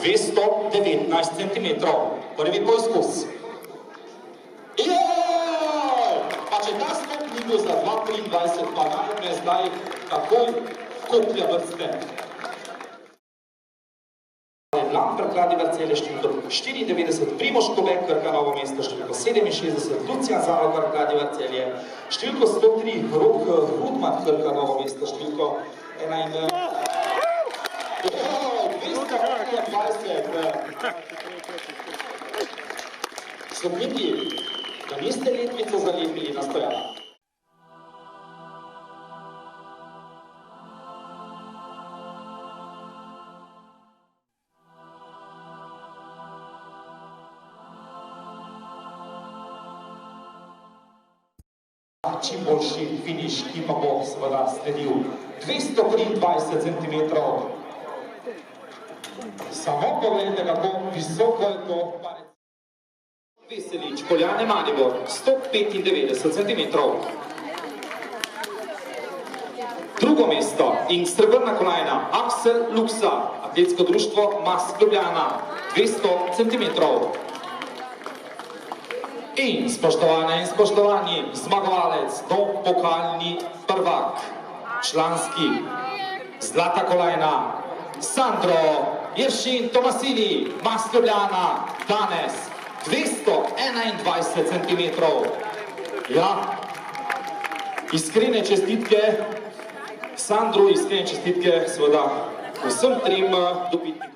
219 cm. Prvi poizkus. Pa če ta stopnigo za 2,23 pa najme zdaj takoj koplja vrste. Blanc prekladi Vercelje številko 94, Primož Kovek, Krka Novo mesto številko 67, Lucijan Zalo, prekladi Vercelje številko 103, Rok Rudman, Krka Novo mesto številko 220. Sodniki, da niste letvico zalepili na stojala. Čim boljši finiš, ki pa bo seveda sledil 223 cm. Samo pogledajte, kako visoko je to. Veselič, Poljane Maribor, 195 cm. Drugo mesto in srebrna kolajna Aksel Luksa, atletsko društvo Mas Ljubljana, 200 cm. In spoštovane in spoštovani, zmagovalec, pokalni prvak, članski, zlata kolajna, Sandro Jeršin Tomasini, Mas Ljubljana, danes 221 cm. Ja, iskrene čestitke, Sandro, iskrene čestitke seveda vsem trem dobitnikom.